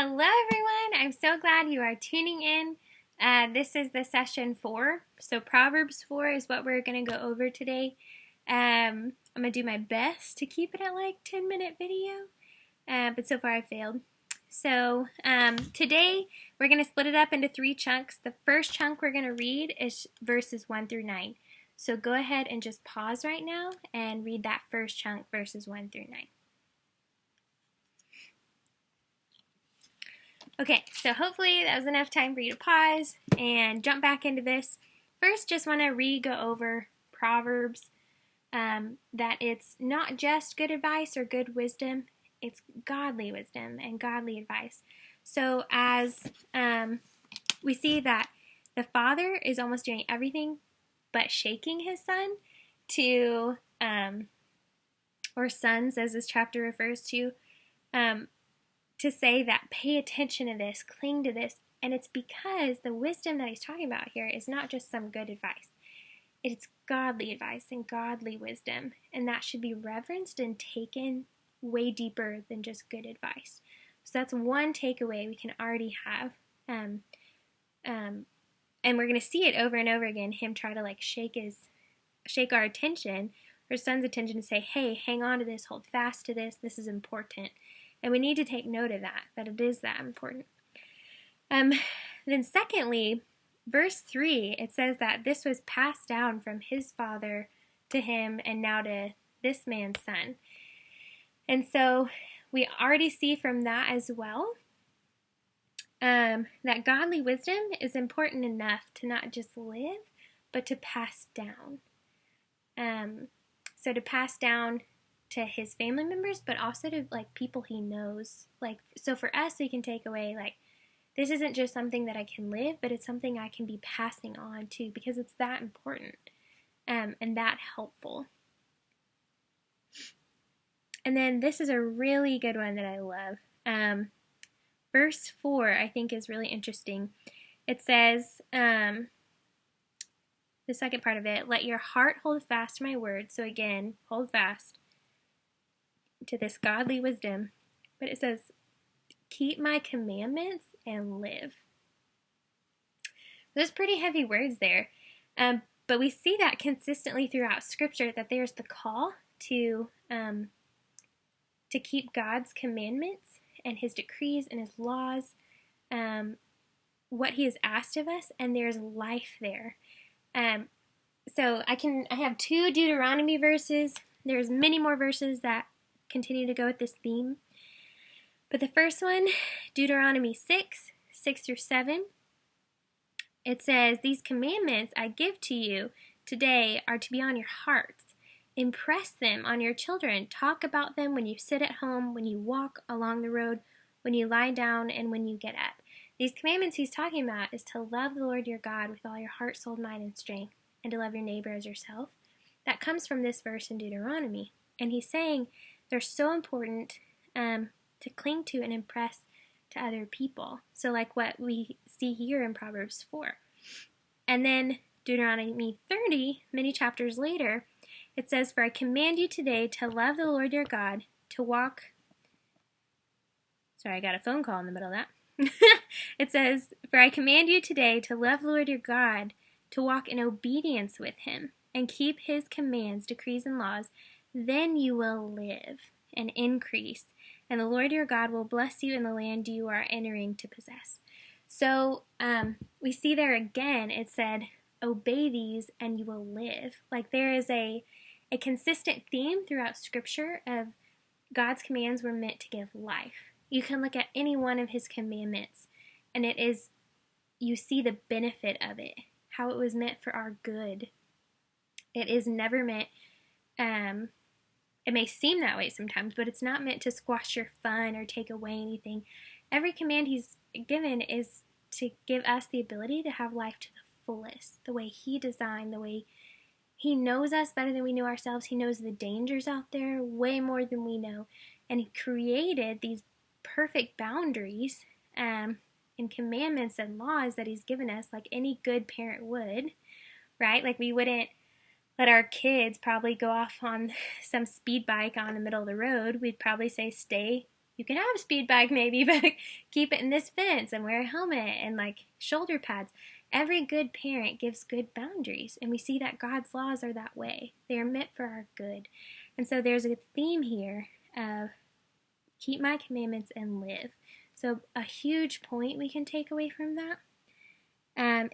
Hello, everyone. I'm so glad you are tuning in. This is the session 4. So Proverbs 4 is what we're going to go over today. I'm going to do my best to keep it at like 10-minute video, but so far I failed. So today we're going to split it up into 3 chunks. The first chunk we're going to read is verses 1 through 9. So go ahead and just pause right now and read that first chunk, verses 1 through 9. Okay, so hopefully that was enough time for you to pause and jump back into this. First, just want to go over Proverbs, that it's not just good advice or good wisdom, it's godly wisdom and godly advice. So as we see that the father is almost doing everything but shaking his son to, or sons as this chapter refers to say that pay attention to this, cling to this, and it's because the wisdom that he's talking about here is not just some good advice. It's godly advice and godly wisdom, and that should be reverenced and taken way deeper than just good advice. So that's one takeaway we can already have, and we're going to see it over and over again, him try to like shake our attention, our son's attention, to say, hey, hang on to this, hold fast to this is important. And we need to take note of that it is that important. Then secondly, verse 3, it says that this was passed down from his father to him and now to this man's son. And so we already see from that as well that godly wisdom is important enough to not just live, but to pass down. So to pass down to his family members, but also to like people he knows. Like, so for us, we can take away like, this isn't just something that I can live, but it's something I can be passing on to because it's that important, and that helpful. And then this is a really good one that I love. Verse 4, I think, is really interesting. It says, the second part of it, let your heart hold fast to my word. So again, hold fast to this godly wisdom, but it says, keep my commandments and live. There's pretty heavy words there, but we see that consistently throughout Scripture, that there's the call to keep God's commandments and His decrees and His laws, what He has asked of us, and there's life there. So I have 2 Deuteronomy verses. There's many more verses that continue to go with this theme. But the first one, Deuteronomy 6 through 7, it says, these commandments I give to you today are to be on your hearts. Impress them on your children. Talk about them when you sit at home, when you walk along the road, when you lie down, and when you get up. These commandments he's talking about is to love the Lord your God with all your heart, soul, mind, and strength, and to love your neighbor as yourself. That comes from this verse in Deuteronomy. And he's saying they're so important to cling to and impress to other people. So like what we see here in Proverbs 4. And then Deuteronomy 30, many chapters later, it says, for I command you today to love the Lord your God, to walk... Sorry, I got a phone call in the middle of that. It says, for I command you today to love the Lord your God, to walk in obedience with him, and keep his commands, decrees, and laws. Then you will live and increase, and the Lord your God will bless you in the land you are entering to possess. So we see there again, it said, obey these and you will live. Like there is a consistent theme throughout Scripture of God's commands were meant to give life. You can look at any one of his commandments, and you see the benefit of it, how it was meant for our good. It is never meant, it may seem that way sometimes, but it's not meant to squash your fun or take away anything. Every command he's given is to give us the ability to have life to the fullest, the way he designed, the way he knows us better than we know ourselves. He knows the dangers out there way more than we know. And he created these perfect boundaries and commandments and laws that he's given us like any good parent would, right? Like we wouldn't let our kids probably go off on some speed bike on the middle of the road. We'd probably say stay you can have a speed bike maybe, but keep it in this fence and wear a helmet and like shoulder pads. Every good parent gives good boundaries, and we see that God's laws are that way. They are meant for our good. And so there's a theme here of keep my commandments and live. So a huge point we can take away from that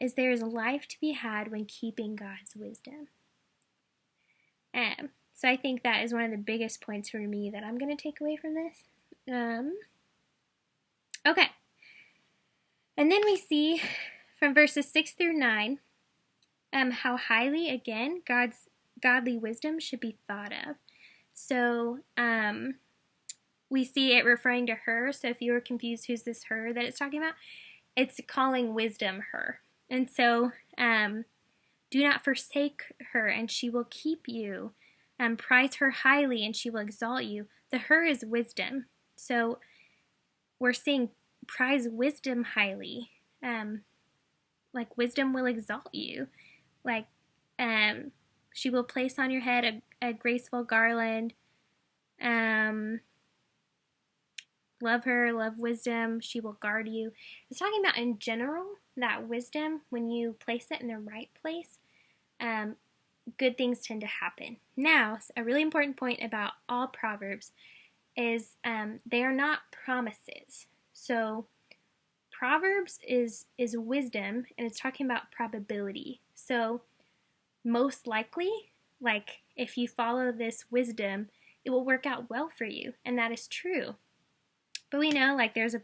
is there is a life to be had when keeping God's wisdom. So I think that is one of the biggest points for me that I'm going to take away from this. Okay. And then we see from verses 6 through 9 how highly, again, God's godly wisdom should be thought of. So we see it referring to her. So if you were confused who's this her that it's talking about, it's calling wisdom her. And so do not forsake her, and she will keep you. Prize her highly, and she will exalt you. The her is wisdom. So we're seeing prize wisdom highly. Like wisdom will exalt you. Like she will place on your head a graceful garland. Love her, love wisdom. She will guard you. It's talking about in general that wisdom, when you place it in the right place, good things tend to happen. Now, a really important point about all Proverbs is they are not promises. So Proverbs is wisdom, and it's talking about probability. So most likely, like if you follow this wisdom, it will work out well for you, and that is true. But we know, like there's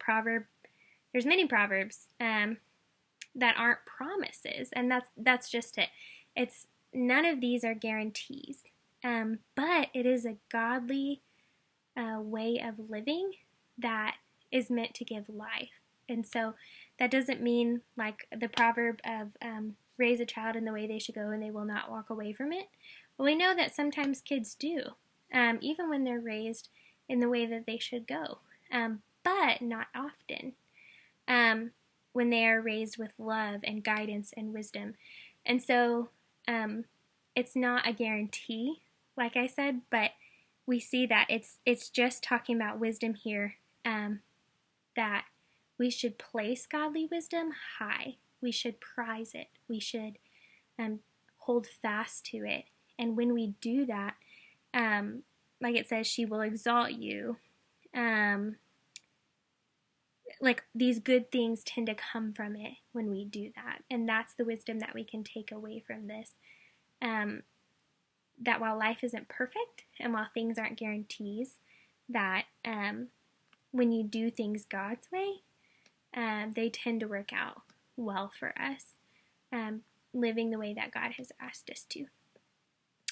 many proverbs that aren't promises, and that's just it. It's none of these are guarantees, but it is a godly way of living that is meant to give life. And so that doesn't mean like the proverb of raise a child in the way they should go and they will not walk away from it. But we know that sometimes kids do, even when they're raised in the way that they should go, but not often when they are raised with love and guidance and wisdom. And so it's not a guarantee, like I said, but we see that it's just talking about wisdom here, that we should place godly wisdom high. We should prize it. We should hold fast to it. And when we do that, like it says, she will exalt you. Like these good things tend to come from it when we do that. And that's the wisdom that we can take away from this. That while life isn't perfect and while things aren't guarantees, that when you do things God's way, they tend to work out well for us, living the way that God has asked us to.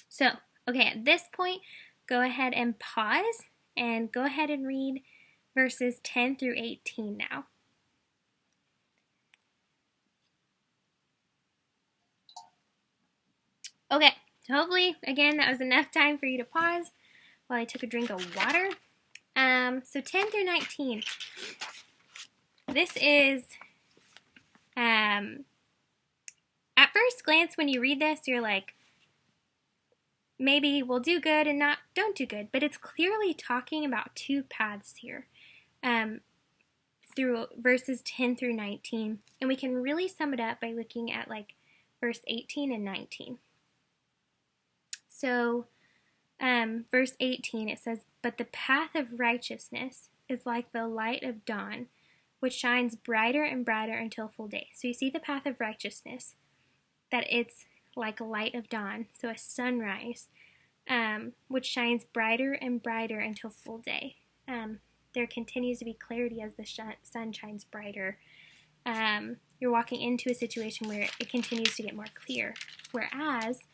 So, okay, at this point, go ahead and pause and go ahead and read verses 10 through 18 now. Okay, so hopefully, again, that was enough time for you to pause while I took a drink of water. So 10 through 19. This is, at first glance, when you read this, you're like, maybe we'll do good and don't do good. But it's clearly talking about two paths here through verses 10 through 19. And we can really sum it up by looking at like verse 18 and 19. So verse 18, it says, "But the path of righteousness is like the light of dawn, which shines brighter and brighter until full day." So you see the path of righteousness, that it's like a light of dawn, so a sunrise, which shines brighter and brighter until full day. There continues to be clarity as the sun shines brighter. You're walking into a situation where it continues to get more clear. Whereas,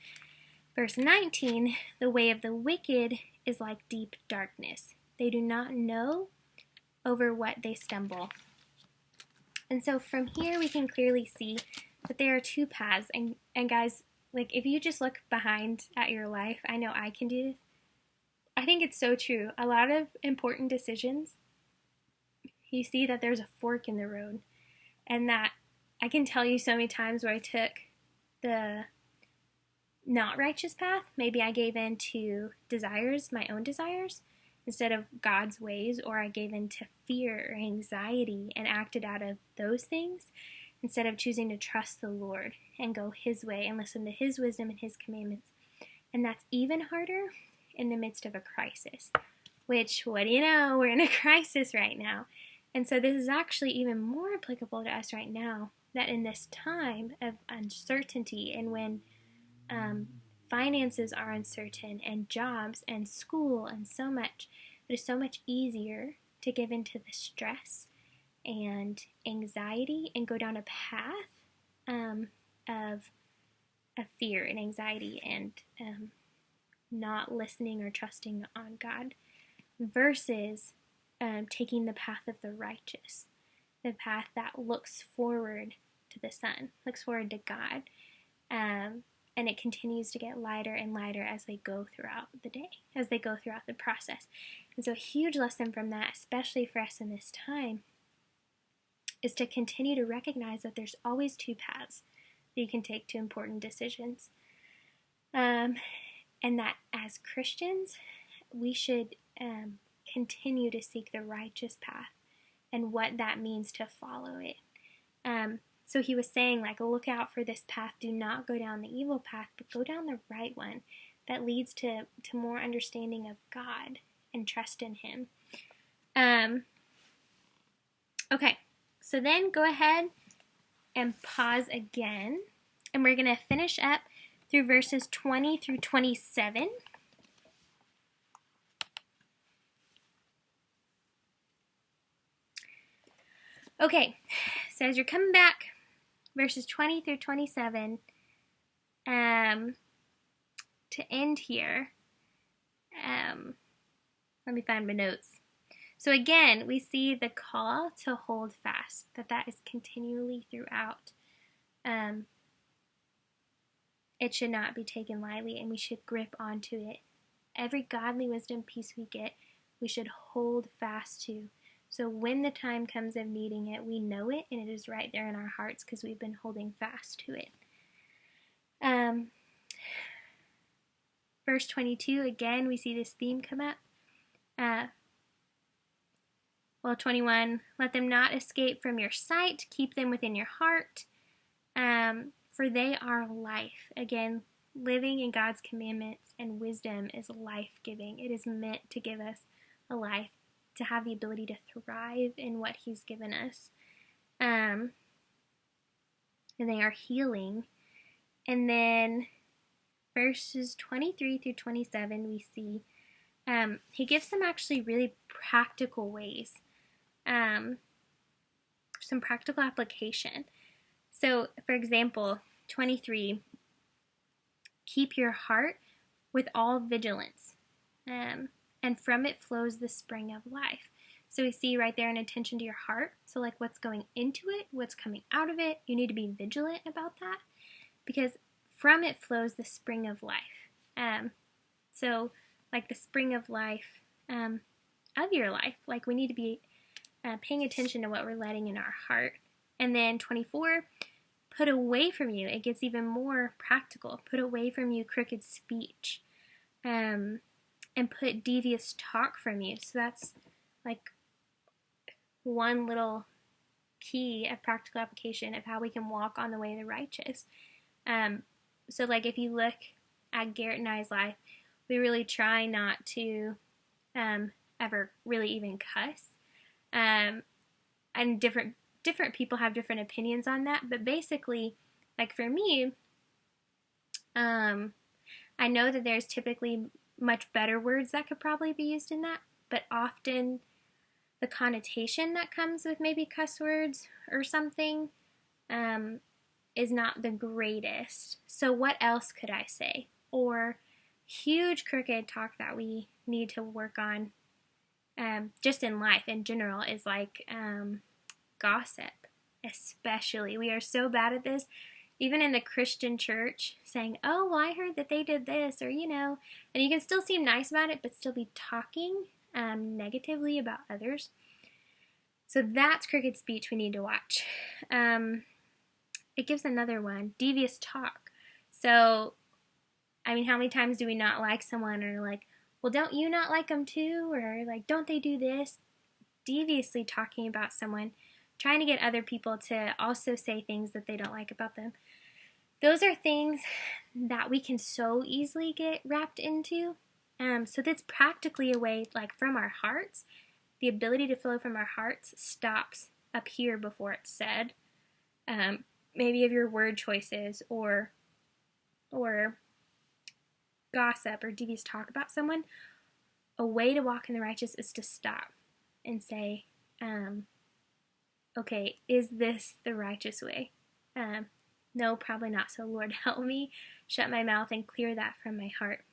verse 19, "The way of the wicked is like deep darkness. They do not know over what they stumble." And so from here we can clearly see that there are two paths. And guys, like if you just look behind at your life, I know I can do this. I think it's so true. A lot of important decisions, you see that there's a fork in the road. And that I can tell you so many times where I took the not righteous path. Maybe I gave in to desires, my own desires, instead of God's ways, or I gave in to fear or anxiety and acted out of those things instead of choosing to trust the Lord and go His way and listen to His wisdom and His commandments. And that's even harder in the midst of a crisis, which, what do you know, we're in a crisis right now. And so this is actually even more applicable to us right now, that in this time of uncertainty and when finances are uncertain and jobs and school and so much, it is so much easier to give into the stress and anxiety and go down a path of fear and anxiety and not listening or trusting on God versus taking the path of the righteous, the path that looks forward to the Son, looks forward to God. And it continues to get lighter and lighter as they go throughout the day, as they go throughout the process. And so a huge lesson from that, especially for us in this time, is to continue to recognize that there's always two paths that you can take to important decisions. And that as Christians, we should continue to seek the righteous path and what that means to follow it. So he was saying, like, look out for this path. Do not go down the evil path, but go down the right one that leads to more understanding of God and trust in Him. Okay, so then go ahead and pause again, and we're going to finish up through verses 20 through 27. Okay, so as you're coming back, verses 20 through 27, to end here, let me find my notes. So again, we see the call to hold fast, that is continually throughout. It should not be taken lightly, and we should grip onto it. Every godly wisdom piece we get, we should hold fast to. So when the time comes of needing it, we know it, and it is right there in our hearts because we've been holding fast to it. Verse 22, again, we see this theme come up. 21, let them not escape from your sight. Keep them within your heart, for they are life. Again, living in God's commandments and wisdom is life-giving. It is meant to give us a life, to have the ability to thrive in what He's given us. And they are healing. And then verses 23 through 27, we see he gives some actually really practical ways, some practical application. So, for example, 23, keep your heart with all vigilance, and from it flows the spring of life. So we see right there an attention to your heart. So like what's going into it, what's coming out of it, you need to be vigilant about that because from it flows the spring of life. So like the spring of life of your life, like we need to be paying attention to what we're letting in our heart. And then 24, put away from you. It gets even more practical. Put away from you crooked speech. And put devious talk from you. So that's like one little key of practical application of how we can walk on the way of the righteous. So like if you look at Garrett and I's life, we really try not to ever really even cuss. And different people have different opinions on that. But basically, like for me, I know that there's typically much better words that could probably be used in that, but often the connotation that comes with maybe cuss words or something is not the greatest. So what else could I say? Or huge crooked talk that we need to work on just in life in general is like gossip, especially. We are so bad at this. Even in the Christian church, saying, oh, well, I heard that they did this, or, and you can still seem nice about it, but still be talking negatively about others. So that's crooked speech we need to watch. It gives another one, devious talk. So, I mean, how many times do we not like someone or like, well, don't you not like them too? Or like, don't they do this? Deviously talking about someone, trying to get other people to also say things that they don't like about them. Those are things that we can so easily get wrapped into. So that's practically a way, like from our hearts, the ability to flow from our hearts stops up here before it's said. Maybe of your word choices or gossip or devious talk about someone. A way to walk in the righteous is to stop and say, okay, is this the righteous way? No, probably not. So Lord, help me shut my mouth and clear that from my heart.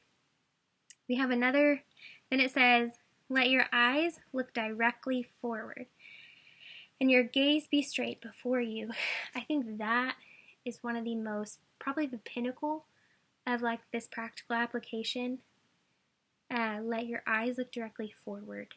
We have another, then it says, let your eyes look directly forward and your gaze be straight before you. I think that is one of the most, probably the pinnacle of like this practical application. Let your eyes look directly forward.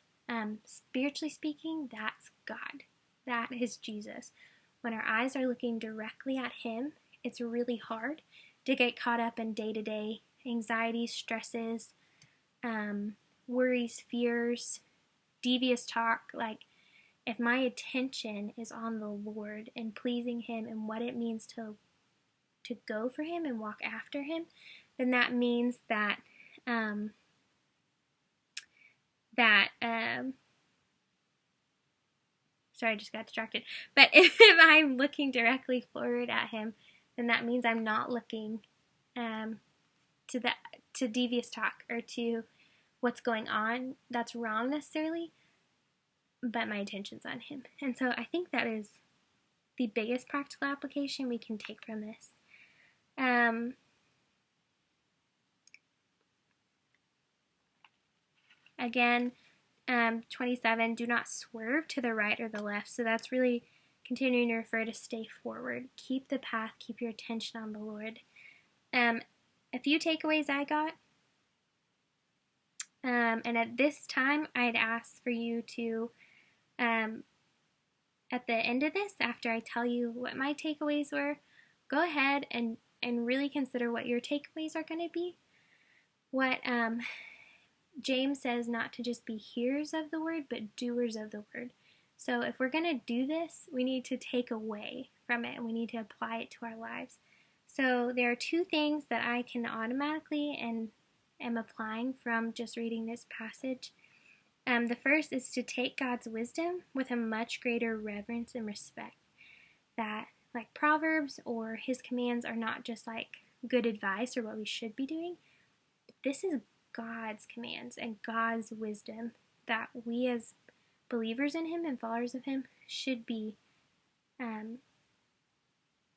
Spiritually speaking, that's God. That is Jesus. When our eyes are looking directly at Him, it's really hard to get caught up in day-to-day anxieties, stresses, worries, fears, devious talk. Like, if my attention is on the Lord and pleasing Him and what it means to go for Him and walk after Him, then that means that sorry, I just got distracted. But if I'm looking directly forward at Him, then that means I'm not looking to devious talk or to what's going on that's wrong necessarily, but my attention's on Him. And so I think that is the biggest practical application we can take from this. Again, 27, do not swerve to the right or the left. So that's really continuing to refer to stay forward. Keep the path, keep your attention on the Lord. A few takeaways I got. And at this time, I'd ask for you to, at the end of this, after I tell you what my takeaways were, go ahead and really consider what your takeaways are going to be. What James says, not to just be hearers of the word, but doers of the word. So if we're going to do this, we need to take away from it and we need to apply it to our lives. So there are two things that I can automatically and am applying from just reading this passage. The first is to take God's wisdom with a much greater reverence and respect. That like Proverbs or His commands are not just like good advice or what we should be doing. This is God's commands and God's wisdom that we as believers in Him and followers of Him should be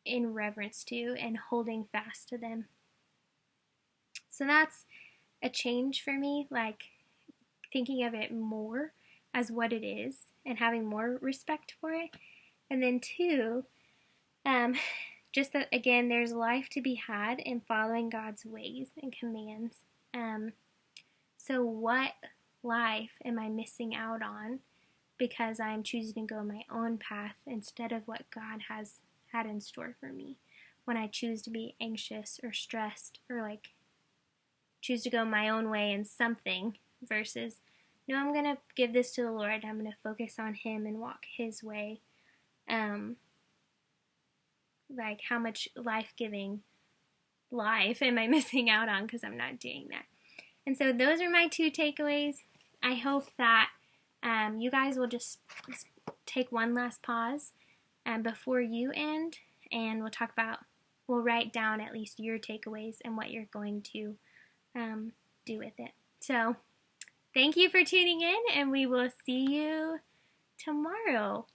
in reverence to and holding fast to them. So that's a change for me, like thinking of it more as what it is and having more respect for it. And then two, just that again, there's life to be had in following God's ways and commands. So what life am I missing out on because I'm choosing to go my own path instead of what God has had in store for me when I choose to be anxious or stressed or like choose to go my own way in something versus, no, I'm going to give this to the Lord. I'm going to focus on Him and walk His way. Like how much life-giving life am I missing out on because I'm not doing that? And so those are my two takeaways. I hope that you guys will just take one last pause before you end, and we'll write down at least your takeaways and what you're going to do with it. So thank you for tuning in, and we will see you tomorrow.